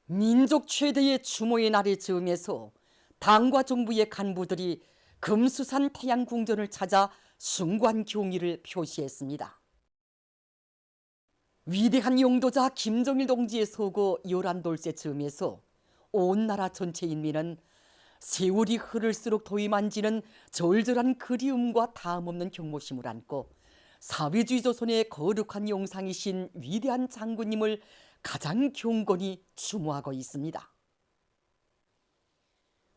민족 최대의 추모의 날을 즈음해서 당과 정부의 간부들이 금수산 태양궁전을 찾아 숭고한 경의를 표시했습니다. 위대한 용도자 김정일 동지의 서거 11돌째 즈음에서 온 나라 전체 인민은 세월이 흐를수록 더위 만지는 절절한 그리움과 다음없는 경모심을 안고 사회주의 조선의 거룩한 영상이신 위대한 장군님을 가장 경건히 추모하고 있습니다.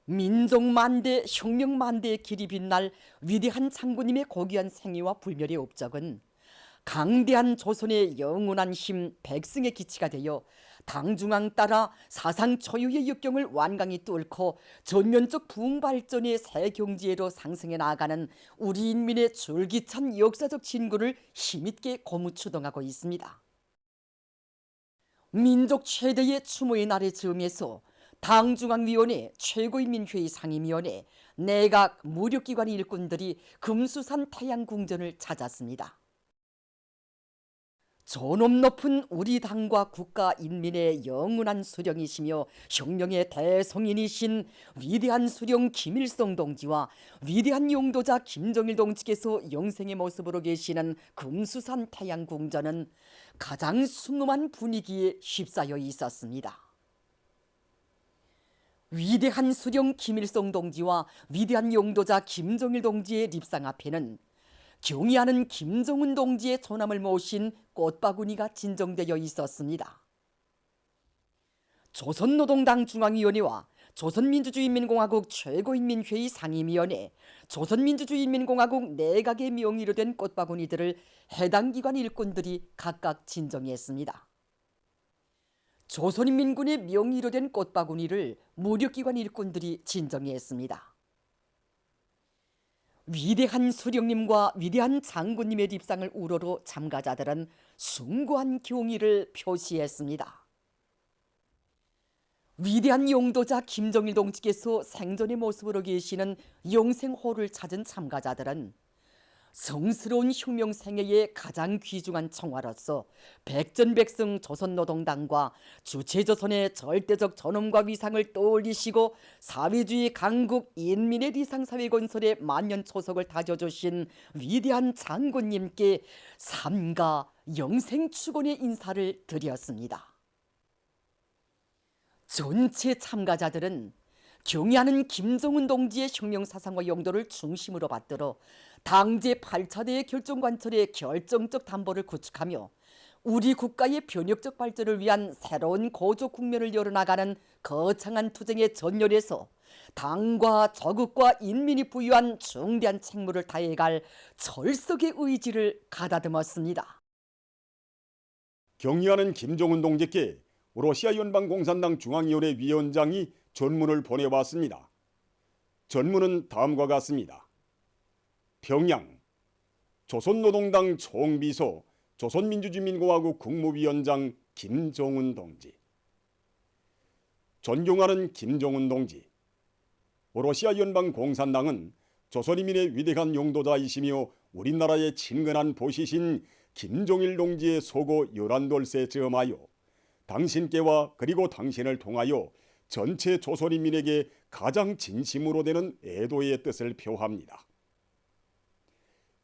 민족 만대, 혁명 만대의 길이 빛날 위대한 장군님의 고귀한 생애와 불멸의 업적은 강대한 조선의 영원한 힘 백승의 기치가 되어 당중앙 따라 사상 초유의 역경을 완강히 뚫고 전면적 부흥 발전의 새 경지로 상승해 나아가는 우리 인민의 줄기찬 역사적 진구를 힘있게 고무추동하고 있습니다. 민족 최대의 추모의 날을 즈음해서 당중앙위원회, 최고인민회의 상임위원회, 내각, 무력기관 일꾼들이 금수산 태양궁전을 찾았습니다. 존엄 높은 우리 당과 국가 인민의 영원한 수령이시며 혁명의 대성인이신 위대한 수령 김일성 동지와 위대한 용도자 김정일 동지께서 영생의 모습으로 계시는 금수산 태양궁전은 가장 숭엄한 분위기에 휩싸여 있었습니다. 위대한 수령 김일성 동지와 위대한 용도자 김정일 동지의 립상 앞에는 경의하는 김정은 동지의 존함을 모신 꽃바구니가 진정되어 있었습니다. 조선노동당 중앙위원회와 조선민주주의인민공화국 최고인민회의 상임위원회, 조선민주주의인민공화국 내각의 명의로 된 꽃바구니들을 해당 기관 일꾼들이 각각 진정했습니다. 조선인민군의 명의로 된 꽃바구니를 무력기관 일꾼들이 진정했습니다. 위대한 수령님과 위대한 장군님의 립상을 우러러 참가자들은 숭고한 경의를 표시했습니다. 위대한 용도자 김정일 동지께서 생전의 모습으로 계시는 영생호를 찾은 참가자들은 성스러운 혁명 생애의 가장 귀중한 청화로서 백전백승 조선노동당과 주체조선의 절대적 존엄과 위상을 떠올리시고 사회주의 강국 인민의 리상사회 건설의 만년초석을 다져주신 위대한 장군님께 삼가 영생축원의 인사를 드렸습니다. 전체 참가자들은 경의하는 김정은 동지의 혁명사상과 용도를 중심으로 받들어 당제 8차대의 결정관철의 결정적 담보를 구축하며 우리 국가의 변혁적 발전을 위한 새로운 고조 국면을 열어나가는 거창한 투쟁의 전열에서 당과 조국과 인민이 부여한 중대한 책무를 다해갈 철석의 의지를 가다듬었습니다. 경의하는 김정은 동지께 러시아 연방공산당 중앙위원회 위원장이 전문을 보내왔습니다. 전문은 다음과 같습니다. 평양 조선노동당 총비서 조선민주주의인민공화국 국무위원장 김정은 동지. 존경하는 김정은 동지, 러시아 연방공산당은 조선인민의 위대한 용도자이시며 우리나라의 친근한 보시신 김정일 동지의 서거 11돌째 즈음하여 당신께와 그리고 당신을 통하여 전체 조선인민에게 가장 진심으로 되는 애도의 뜻을 표합니다.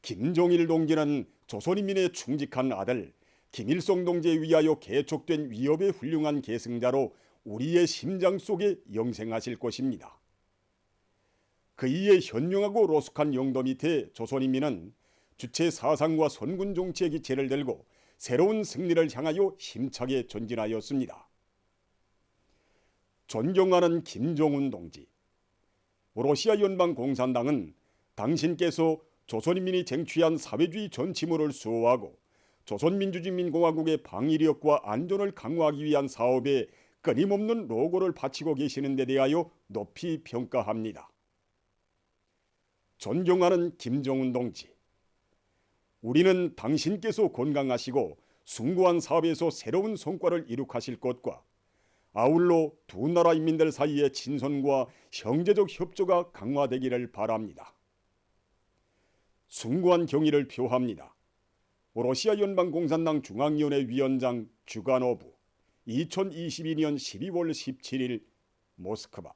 김정일 동지는 조선인민의 충직한 아들 김일성 동지에 위하여 개척된 위협의 훌륭한 계승자로 우리의 심장 속에 영생하실 것입니다. 그이의 현명하고 로숙한 영도 밑에 조선인민은 주체 사상과 선군 정치의 기체를 들고 새로운 승리를 향하여 힘차게 전진하였습니다. 존경하는 김정은 동지, 러시아 연방공산당은 당신께서 조선인민이 쟁취한 사회주의 전치물을 수호하고 조선민주주의인민공화국의 방위력과 안전을 강화하기 위한 사업에 끊임없는 노고를 바치고 계시는 데 대하여 높이 평가합니다. 존경하는 김정은 동지, 우리는 당신께서 건강하시고 숭고한 사업에서 새로운 성과를 이룩하실 것과 아울러 두 나라 인민들 사이의 친선과 형제적 협조가 강화되기를 바랍니다. 숭고한 경의를 표합니다. 러시아 연방공산당 중앙위원회 위원장 주가노브 2022년 12월 17일 모스크바.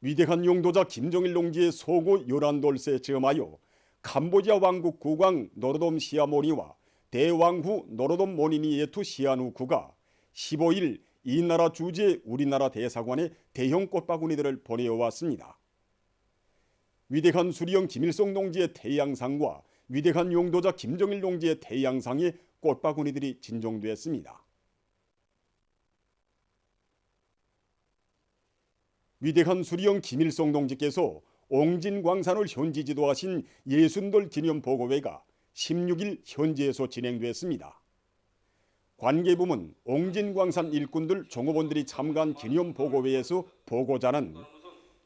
위대한 용도자 김정일 동지의 소고 11돌쇠에 즈음하여 캄보디아 왕국 국왕 노로돔 시아모니와 대왕후 노로돔 모니니 예투 시아누쿠가 15일 이 나라 주재 우리나라 대사관에 대형 꽃바구니들을 보내어왔습니다. 위대한 수리영 김일성 동지의 태양상과 위대한 용도자 김정일 동지의 태양상에 꽃바구니들이 진종됐습니다. 위대한 수리영 김일성 동지께서 옹진광산을 현지 지도하신 예순돌 기념보고회가 16일 현지에서 진행됐습니다. 관계부문 옹진광산 일꾼들 종업원들이 참가한 기념보고회에서 보고자는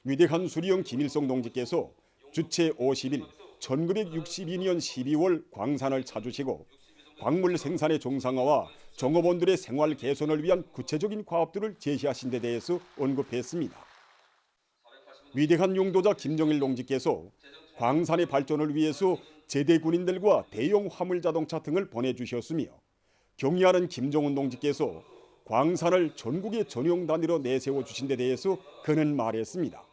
위대한 수리영 김일성 동지께서 주체 50일 1962년 12월 광산을 찾으시고 광물 생산의 정상화와 종업원들의 생활 개선을 위한 구체적인 과업들을 제시하신 데 대해서 언급했습니다. 위대한 용도자 김정일 동지께서 광산의 발전을 위해서 제대 군인들과 대형 화물 자동차 등을 보내주셨으며 경의하는 김정은 동지께서 광산을 전국의 전용 단위로 내세워 주신 데 대해서 그는 말했습니다.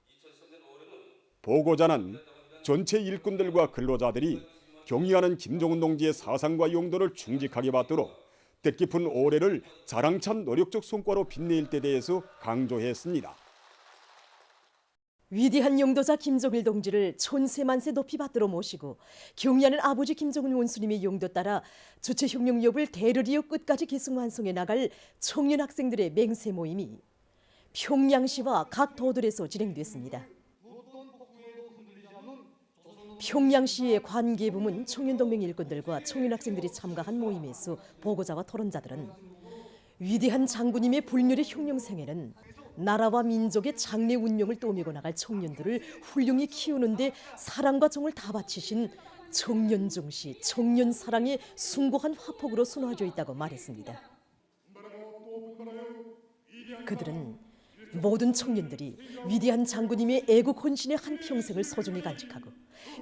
보고자는 전체 일꾼들과 근로자들이 경의하는 김정은 동지의 사상과 용도를 충직하게 받도록 뜻깊은 올해를 자랑찬 노력적 성과로 빛낼 데 대해서 강조했습니다. 위대한 용도자 김정일 동지를 촌세만세 높이 받들어 모시고 경의하는 아버지 김정은 원수님의 용도 따라 주체혁명협을 대를 이어 끝까지 계승 완성해 나갈 청년 학생들의 맹세 모임이 평양시와 각 도들에서 진행됐습니다. 평양시의 관계부문 청년동맹 일꾼들과 청년학생들이 참가한 모임에서 보고자와 토론자들은 위대한 장군님의 불멸의 혁명생애는 나라와 민족의 장래 운명을 떠밀고 나갈 청년들을 훌륭히 키우는 데 사랑과 정을 다 바치신 청년 중시, 청년 사랑의 숭고한 화폭으로 수놓아져 있다고 말했습니다. 그들은 모든 청년들이 위대한 장군님의 애국 헌신의 한평생을 소중히 간직하고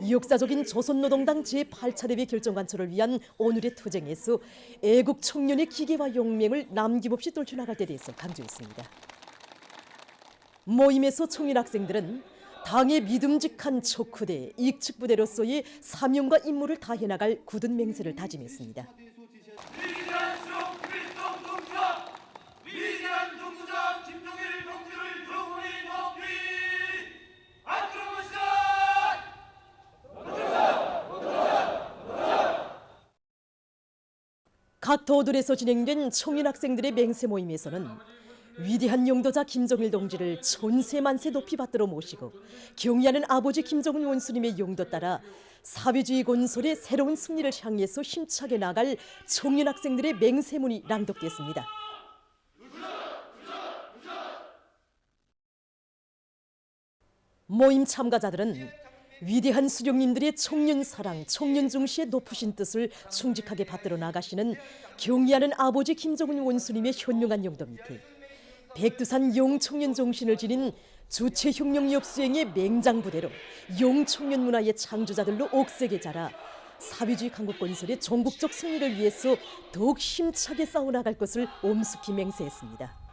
역사적인 조선노동당 제8차대회 결정관철을 위한 오늘의 투쟁에서 애국 청년의 기계와 용맹을 남김없이 떨쳐나갈 데 대해서 강조했습니다. 모임에서 청년 학생들은 당의 믿음직한 척후대, 익측부대로서의 사명과 임무를 다해 나갈 굳은 맹세를 다짐했습니다. 위대한 수령 김일성 동지와 위대한 용도자 김정일 동지를 영원히 높이 앞으로 모시자! 각 도들에서 진행된 청년 학생들의 맹세 모임에서는 위대한 용도자 김정일 동지를 촌세만세 높이 받들어 모시고 경의하는 아버지 김정은 원수님의 용도 따라 사회주의 건설의 새로운 승리를 향해서 힘차게 나갈 청년 학생들의 맹세문이 낭독됐습니다. 모임 참가자들은 위대한 수령님들의 청년 사랑, 청년 중시의 높으신 뜻을 충직하게 받들어 나가시는 경의하는 아버지 김정은 원수님의 현명한 용도 밑에 백두산 용청년 정신을 지닌 주체혁명력 수행의 맹장부대로 용청년 문화의 창조자들로 옥색에 자라 사회주의 강국 건설의 전국적 승리를 위해서 더욱 힘차게 싸워나갈 것을 엄숙히 맹세했습니다.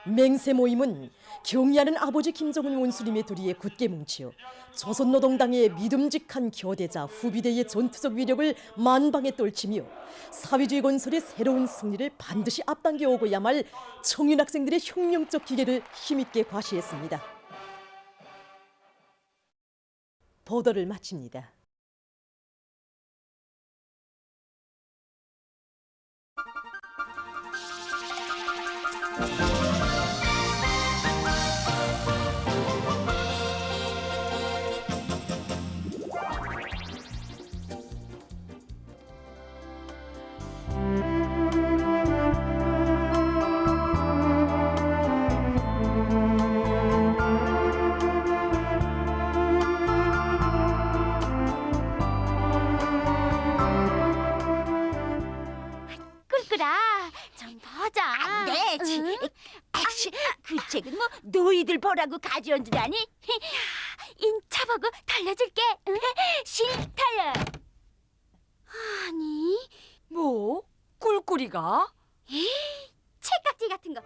맹세 모임은 경의하는 아버지 김정은 원수님의 도리에 굳게 뭉치어 조선노동당의 믿음직한 교대자 후비대의 전투적 위력을 만방에 떨치며 사회주의 건설의 새로운 승리를 반드시 앞당겨 오고야 말 청년 학생들의 혁명적 기계를 힘있게 과시했습니다. 보도를 마칩니다. 좀 보자. 안 되지. 그 책은 뭐 너희들 보라고 가져온 줄 아니? 인차보고 달려줄게. 싫다요. 아니, 뭐? 꿀꿀이가? 책깍지 같은 거.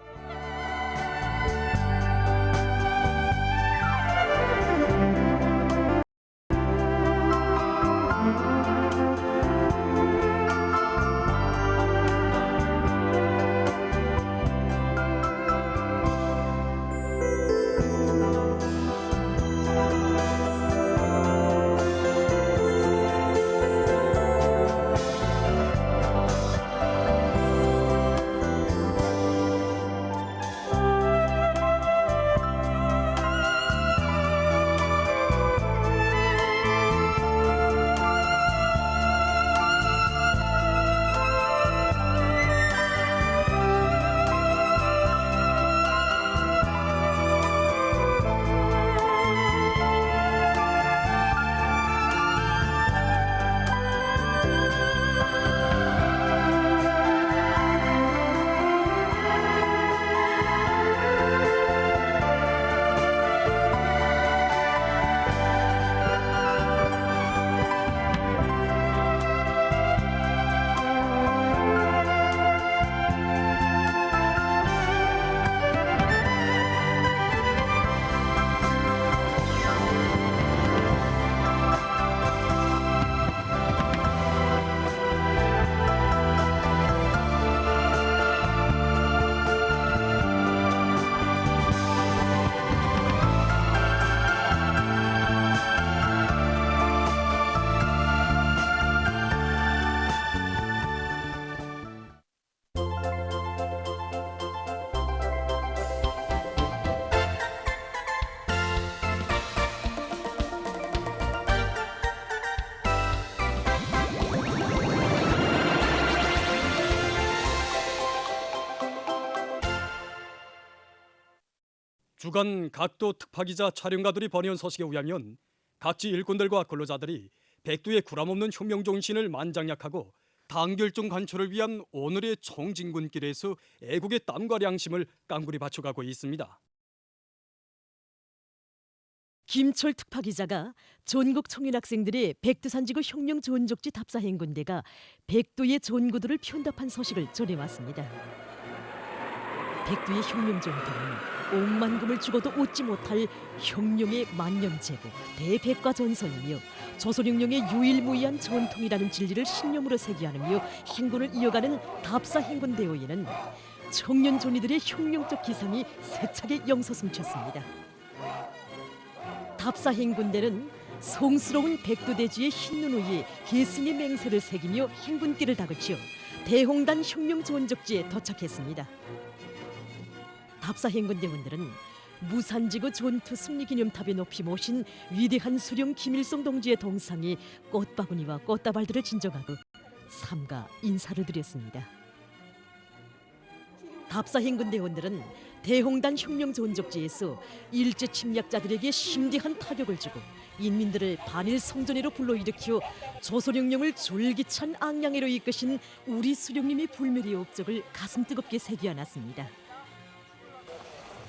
주간 각도 특파기자 촬영가들이 번해온 소식에 의하면 각지 일꾼들과 근로자들이 백두의 구람없는 혁명 정신을 만장약하고 단결정 관철을 위한 오늘의 총진군길에서 애국의 땀과 양심을 깡그리 바쳐가고 있습니다. 김철 특파기자가 전국 청년 학생들의 백두산지구 혁명 전족지 답사 행군대가 백두의 전구들을 편답한 소식을 전해왔습니다. 백두의 혁명 전통은 억만금을 주고도 얻지 못할 혁명의 만년제국 대백과 전선이며 조선혁명의 유일무이한 전통이라는 진리를 신념으로 새겨하며 행군을 이어가는 답사 행군대회에는 청년 존이들의 혁명적 기상이 세차게 영서숨쳤습니다. 답사 행군대는 성스러운 백두대지의 흰눈 위에 계승의 맹세를 새기며 행군길을 다그쳐 대홍단 혁명 전적지에 도착했습니다. 답사 행군대원들은 무산지구 전투 승리기념탑에 높이 모신 위대한 수령 김일성 동지의 동상에 꽃바구니와 꽃다발들을 진정하고 삼가 인사를 드렸습니다. 답사 행군대원들은 대홍단 혁명 전적지에서 일제 침략자들에게 심대한 타격을 주고 인민들을 반일 성전회로 불러일으켜 조선혁명을 졸기찬 앙양회로 이끄신 우리 수령님의 불멸의 업적을 가슴 뜨겁게 새겨안았습니다.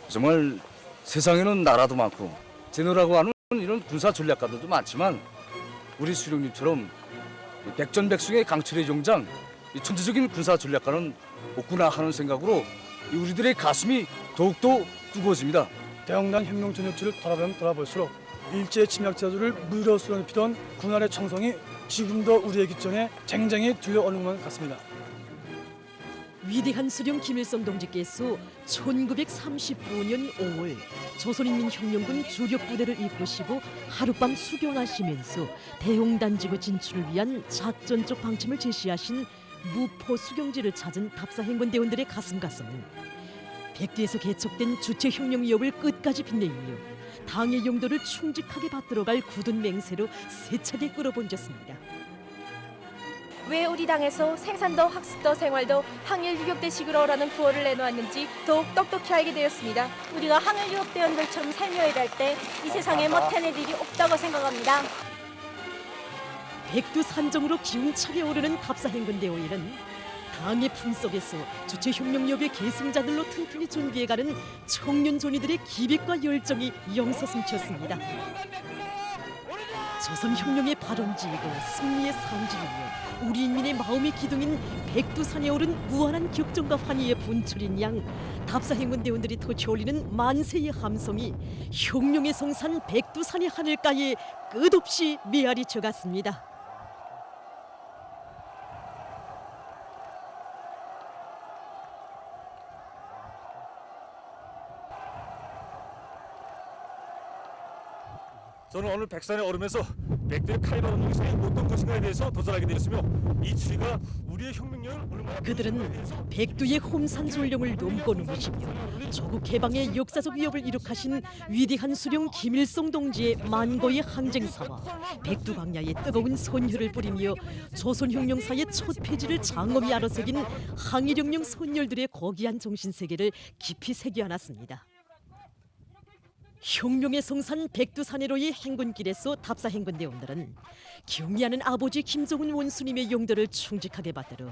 정말 세상에는 나라도 많고 제노라고 하는 이런 군사 전략가들도 많지만 우리 수령님처럼 백전백승의 강철의 용장, 천재적인 군사 전략가는 없구나 하는 생각으로 우리들의 가슴이 더욱더 뜨거워집니다. 대홍단 혁명 전역지를 돌아보면 돌아볼수록 일제 침략자들을 무려 쓰러뜨리던 군활의 청성이 지금도 우리의 귓전에 쟁쟁이 들려오는 것 같습니다. 위대한 수령 김일성 동지께서 1935년 5월 조선인민혁명군 주력 부대를 이끄시고 하룻밤 수경하시면서 대홍단지구 진출을 위한 작전적 방침을 제시하신 무포 수경지를 찾은 답사 행군대원들의 가슴은 백두에서 개척된 주체혁명 위협을 끝까지 빛내며 당의 용도를 충직하게 받들어갈 굳은 맹세로 세차게 끌어번졌습니다. 왜 우리 당에서 생산도 학습도 생활도 항일 유격대식으로라는 구호를 내놓았는지 더욱 똑똑히 알게 되었습니다. 우리가 항일 유격대원들처럼 살며야 할 때 이 세상에 못해낼 일이 없다고 생각합니다. 백두 산정으로 기운차게 오르는 답사 행군대회에는 당의 품속에서 주체 혁명여배 계승자들로 튼튼히 준비해가는 청년존이들의 기백과 열정이 영서슴쳤습니다. 조선혁명의 발원지이고 승리의 상징이며 우리 인민의 마음의 기둥인 백두산에 오른 무한한 격정과 환희의 분출인 양 답사행군대원들이 터치올리는 만세의 함성이 혁명의 성산 백두산의 하늘가에 끝없이 메아리 쳐갔습니다. 저는 오늘 백산의 얼음에서 백두의 칼바람 중에서 어떤 것인가에 대해서 도전하게 되었으며 이 추위가 우리의 혁명력을 얼마나 그들은 백두의 홈산졸령을 넘고 넘으시며 조국 해방의 역사적 위협을 이룩하신 위대한 수령 김일성 동지의 만고의 항쟁사와 백두 광야의 뜨거운 선혈을 뿌리며 조선혁명사의 첫 페이지를 장엄히 아로새긴 항일혁명 선열들의 고귀한 정신세계를 깊이 새겨안았습니다. 혁명의 성산 백두산해로의 행군길에서 답사행군대원들은 경의하는 아버지 김정은 원수님의 용도를 충직하게 받들어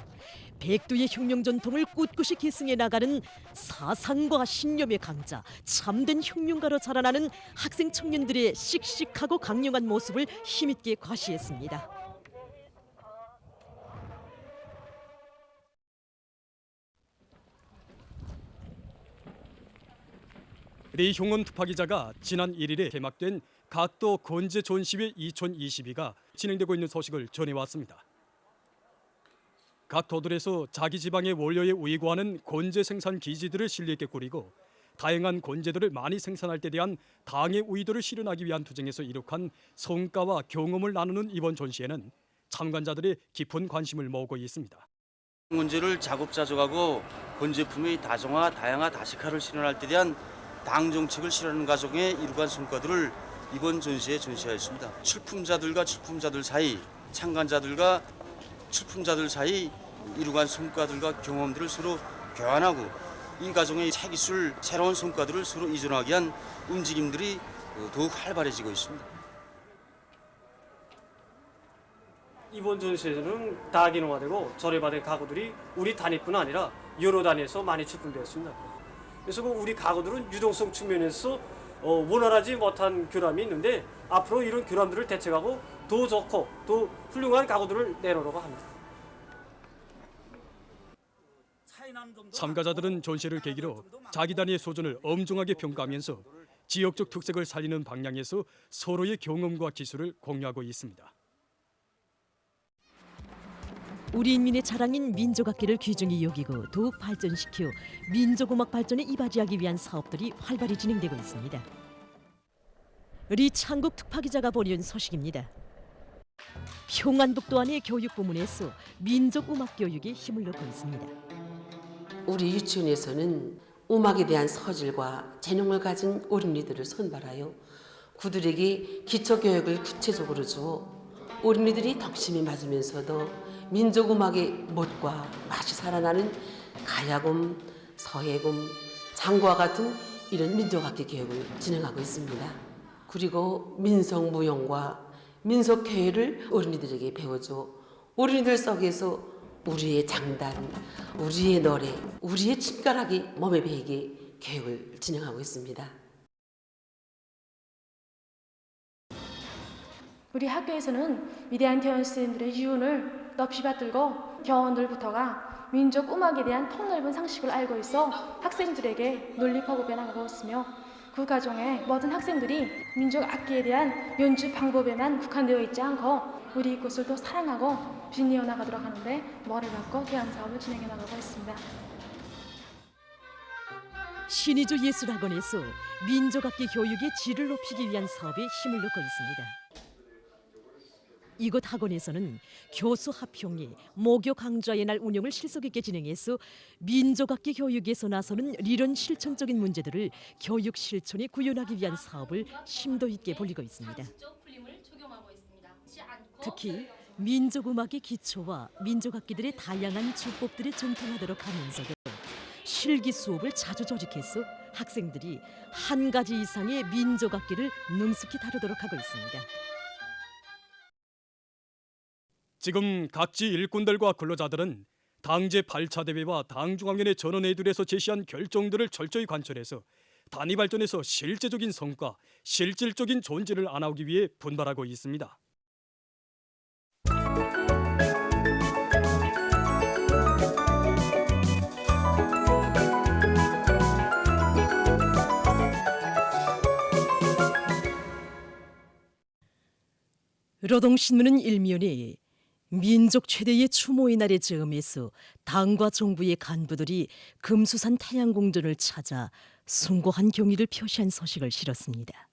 백두의 혁명 전통을 꿋꿋이 계승해 나가는 사상과 신념의 강자, 참된 혁명가로 자라나는 학생 청년들의 씩씩하고 강력한 모습을 힘있게 과시했습니다. 리형원 특파 기자가 지난 1일에 개막된 각도 건재 전시회 2022가 진행되고 있는 소식을 전해왔습니다. 각 도들에서 자기 지방의 원료에 우이고하는 건재 생산 기지들을 실력 있게 꾸리고 다양한 건재들을 많이 생산할 때 대한 당의 의도를 실현하기 위한 투쟁에서 이룩한 성과와 경험을 나누는 이번 전시회는 참관자들의 깊은 관심을 모으고 있습니다. 건재를 자급자족하고 건재품의 다정화, 다양화, 다식화를 실현할 때 대한 당 정책을 실현하는 과정에 이룩한 성과들을 이번 전시에 전시하였습니다. 출품자들과 출품자들 사이, 참관자들과 출품자들 사이 이룩한 성과들과 경험들을 서로 교환하고 이 과정의 새기술, 새로운 성과들을 서로 이전하기 위한 움직임들이 더욱 활발해지고 있습니다. 이번 전시회는 다기능화되고 조례받은 가구들이 우리 단위뿐 아니라 여러 단위에서 많이 출품되었습니다. 그래서 우리 가구들은 유동성 측면에서 원활하지 못한 결함이 있는데 앞으로 이런 결함들을 대책하고 더 좋고 더 훌륭한 가구들을 내놓으려고 합니다. 참가자들은 전시를 계기로 자기 단위의 소전을 엄중하게 평가하면서 지역적 특색을 살리는 방향에서 서로의 경험과 기술을 공유하고 있습니다. 우리 인민의 자랑인 민족악기를 귀중히 여기고 더욱 발전시켜 민족음악 발전에 이바지하기 위한 사업들이 활발히 진행되고 있습니다. 리창국 특파기자가 보내온 소식입니다. 평안북도 안의 교육부문에서 민족음악 교육에 힘을 넣고 있습니다. 우리 유치원에서는 음악에 대한 서질과 재능을 가진 어린이들을 선발하여 그들에게 기초교육을 구체적으로 주어 어린이들이 덕심이 맞으면서도 민족음악의 멋과 맛이 살아나는 가야금, 서예금, 장구와 같은 이런 민족악기 교육을 진행하고 있습니다. 그리고 민속무용과 민속회를 어린이들에게 배워줘 어린이들 속에서 우리의 장단, 우리의 노래, 우리의 침가락이 몸에 배이게 교육을 진행하고 있습니다. 우리 학교에서는 위대한 대원 선생님들의 유운을 높이 받들고 교원들부터가 민족 음악에 대한 폭넓은 상식을 알고 있어 학생들에게 논리파고 변화하고 있으며 그 과정에 모든 학생들이 민족 악기에 대한 연주 방법에만 국한되어 있지 않고 우리 이곳을 더 사랑하고 빛내어 나가도록 하는데 머리를 받고 대안 사업을 진행해 나가고 있습니다. 신의주 예술학원에서 민족악기 교육의 질을 높이기 위한 사업에 힘을 넣고 있습니다. 이곳 학원에서는 교수 합평이 모교 강좌의 날 운영을 실속 있게 진행해서 민족악기 교육에서 나서는 리런 실천적인 문제들을 교육 실천에 구현하기 위한 사업을 심도 있게 벌이고 있습니다. 특히 민족음악의 기초와 민족악기들의 다양한 주법들이 정통하도록 하면서도 실기 수업을 자주 조직해서 학생들이 한 가지 이상의 민족악기를 능숙히 다루도록 하고 있습니다. 지금 각지 일꾼들과 근로자들은 당제 8차 대회와 당중앙위원회 전원회의들에서 제시한 결정들을 철저히 관철해서 단위 발전에서 실제적인 성과, 실질적인 존재를 안아오기 위해 분발하고 있습니다. 노동신문은 일면에 민족 최대의 추모의 날의 즈음에서 당과 정부의 간부들이 금수산 태양궁전을 찾아 숭고한 경의를 표시한 소식을 실었습니다.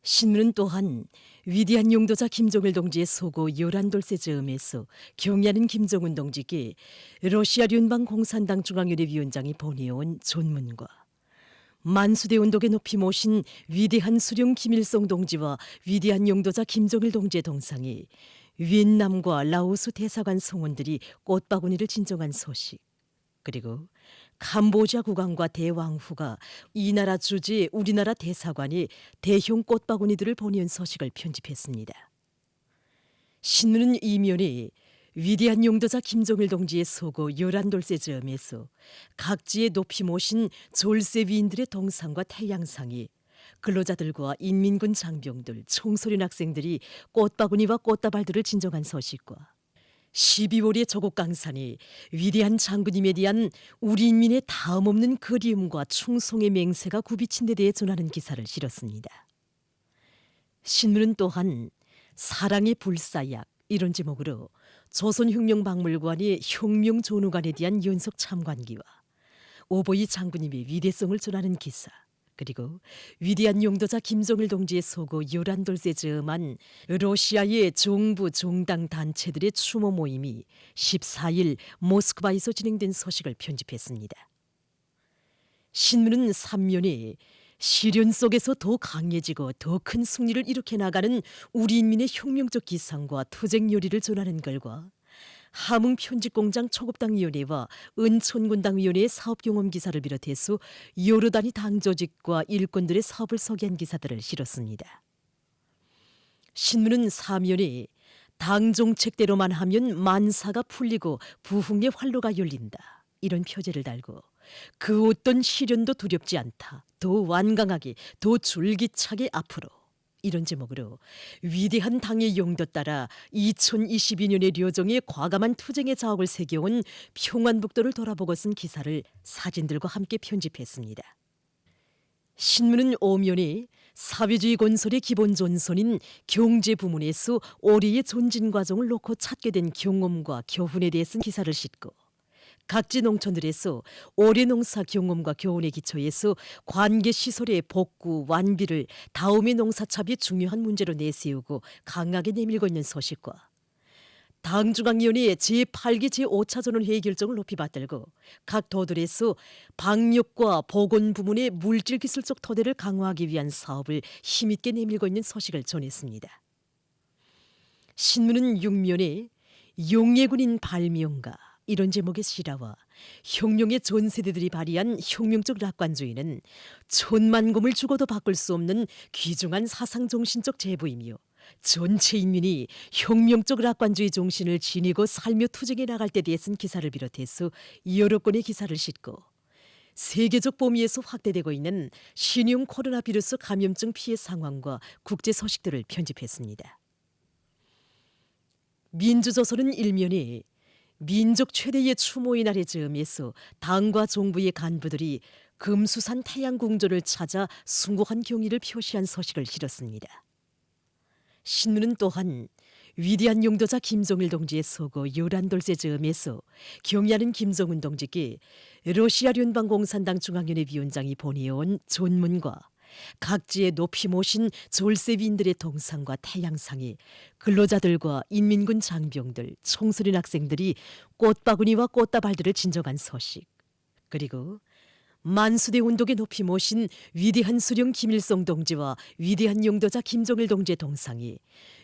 신문은 또한 위대한 용도자 김정일 동지의 소고 요란돌세 즈음에서 경의하는 김정은 동지께 러시아聯邦 공산당 중앙위원회 위원장이 보내온 존문과 만수대 운동에 높이 모신 위대한 수령 김일성 동지와 위대한 용도자 김정일 동지의 동상에 위엔남과 라오스 대사관 성원들이 꽃바구니를 진정한 소식, 그리고 캄보디아 국왕과 대왕후가 이 나라 주재 우리나라 대사관에 대형 꽃바구니들을 보내온 소식을 편집했습니다. 신문은 이면에 위대한 용도자 김정일 동지의 소고 요란돌세 즈음에서 각지에 높이 모신 졸세 위인들의 동상과 태양상이 근로자들과 인민군 장병들, 청소년 학생들이 꽃바구니와 꽃다발들을 진정한 소식과 12월의 조국 강산이 위대한 장군님에 대한 우리 인민의 다음없는 그리움과 충성의 맹세가 굽이친 데 대해 전하는 기사를 실었습니다. 신문은 또한 사랑의 불사약 이런 제목으로 조선혁명박물관의 혁명존후관에 대한 연속 참관기와 오보이 장군님의 위대성을 전하는 기사, 그리고 위대한 용도자 김정일 동지의 소고 요란돌세 즈음한 러시아의 정부 정당 단체들의 추모 모임이 14일 모스크바에서 진행된 소식을 편집했습니다. 신문은 3면에 시련 속에서 더 강해지고 더 큰 승리를 일으켜 나가는 우리 인민의 혁명적 기상과 투쟁 요리를 전하는 글과 함흥 편집공장 초급당위원회와 은천군당위원회의 사업경험 기사를 비롯해서 여러 단위 당 조직과 일꾼들의 사업을 소개한 기사들을 실었습니다. 신문은 4면에 당 정책대로만 하면 만사가 풀리고 부흥의 활로가 열린다 이런 표제를 달고 그 어떤 시련도 두렵지 않다, 더 완강하게, 더 줄기차게 앞으로 이런 제목으로 위대한 당의 용도 따라 2022년의 려정에 과감한 투쟁의 자옥을 새겨온 평안북도를 돌아보고 쓴 기사를 사진들과 함께 편집했습니다. 신문은 5면에 사회주의 건설의 기본 전선인 경제 부문에서 올해의 전진 과정을 놓고 찾게 된 경험과 교훈에 대해 쓴 기사를 싣고 각지 농촌들에서 올해 농사 경험과 교훈에 기초해서 관계시설의 복구, 완비를 다음의 농사차비 중요한 문제로 내세우고 강하게 내밀고 있는 소식과 당중앙위원회의 제8기 제5차 전원회의 결정을 높이 받들고 각 도들에서 방역과 보건 부문의 물질기술적 토대를 강화하기 위한 사업을 힘있게 내밀고 있는 소식을 전했습니다. 신문은 6면에 용예군인 발명가 이런 제목의 실화와 혁명의 전 세대들이 발휘한 혁명적 낙관주의는 천만금을 주고도 바꿀 수 없는 귀중한 사상정신적 제보이며 전체 인민이 혁명적 낙관주의 정신을 지니고 살며 투쟁해 나갈 때 대해 쓴 기사를 비롯해서 여러 건의 기사를 싣고 세계적 범위에서 확대되고 있는 신형 코로나 바이러스 감염증 피해 상황과 국제 소식들을 편집했습니다. 민주조선은 일면에 민족 최대의 추모의 날의 즈음에서 당과 정부의 간부들이 금수산 태양궁전을 찾아 숭고한 경의를 표시한 소식을 실었습니다. 신문은 또한 위대한 용도자 김정일 동지의 소고 요란돌세 즈음에서 경의하는 김정은 동지께 러시아聯邦 공산당 중앙위원회 위원장이 보내온 존문과 각지에 높이 모신 졸세위인들의 동상과 태양상에 근로자들과 인민군 장병들, 청소년 학생들이 꽃바구니와 꽃다발들을 진정한 소식, 그리고 만수대 운동에 높이 모신 위대한 수령 김일성 동지와 위대한 용도자 김정일 동지의 동상에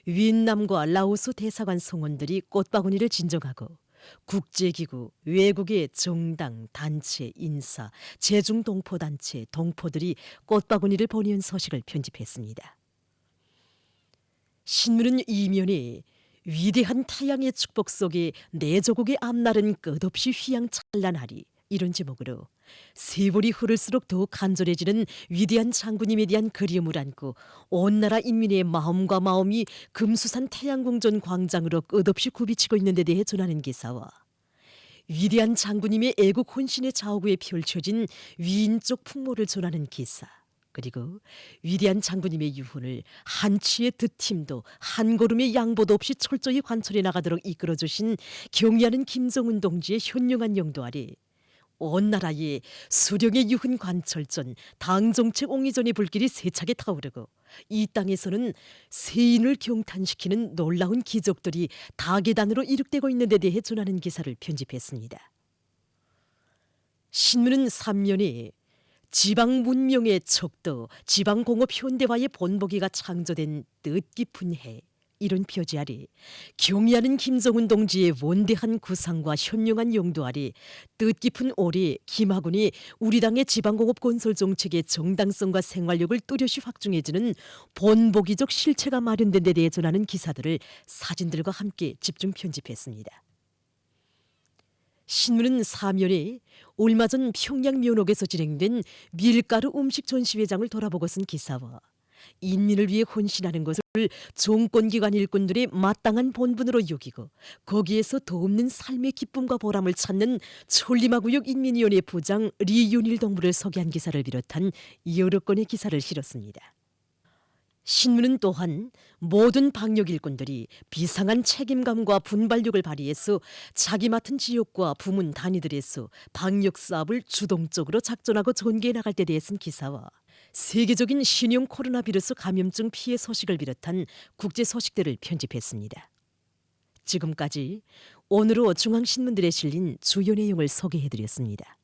위엔남과 라오스 대사관 성원들이 꽃바구니를 진정하고 국제기구, 외국의 정당, 단체, 인사, 제중동포단체, 동포들이 꽃바구니를 보내온 소식을 편집했습니다. 신문은 이면에 위대한 태양의 축복 속에 내 조국의 앞날은 끝없이 휘황찬란하리, 이런 제목으로 세월이 흐를수록 더욱 간절해지는 위대한 장군님에 대한 그리움을 안고 온 나라 인민의 마음과 마음이 금수산 태양궁전 광장으로 끝없이 굽이치고 있는 데 대해 전하는 기사와 위대한 장군님의 애국 혼신의 좌우에 펼쳐진 위인적 풍모를 전하는 기사, 그리고 위대한 장군님의 유훈을 한치의 득팀도 한 걸음의 양보도 없이 철저히 관철해 나가도록 이끌어주신 경의하는 김정은 동지의 현명한 영도 아래 온 나라에 수령의 유훈 관철전, 당정책 옹이전의 불길이 세차게 타오르고 이 땅에서는 세인을 경탄시키는 놀라운 기적들이 다계단으로 이룩되고 있는 데 대해 전하는 기사를 편집했습니다. 신문은 3년에 지방 문명의 척도, 지방 공업 현대화의 본보기가 창조된 뜻깊은 해, 이런 표지 아래 경의하는 김정은 동지의 원대한 구상과 현명한 용도 아래 뜻깊은 올해 김학운이 우리 당의 지방공업 건설 정책의 정당성과 생활력을 뚜렷이 확증해주는 본보기적 실체가 마련된 데 대해 전하는 기사들을 사진들과 함께 집중 편집했습니다. 신문은 사면에 얼마 전 평양 묘목에서 진행된 밀가루 음식 전시회장을 돌아보고 쓴 기사와 인민을 위해 헌신하는 것을 정권기관 일꾼들의 마땅한 본분으로 여기고 거기에서 더 없는 삶의 기쁨과 보람을 찾는 천리마구역 인민위원회 부장 리윤일 동부를 소개한 기사를 비롯한 여러 건의 기사를 실었습니다. 신문은 또한 모든 방역 일꾼들이 비상한 책임감과 분발력을 발휘해서 자기 맡은 지역과 부문 단위들에서 방역 사업을 주동적으로 작전하고 전개해 나갈 때 대해 쓴 기사와 세계적인 신형 코로나 바이러스 감염증 피해 소식을 비롯한 국제 소식들을 편집했습니다. 지금까지 오늘로 중앙신문들에 실린 주요 내용을 소개해드렸습니다.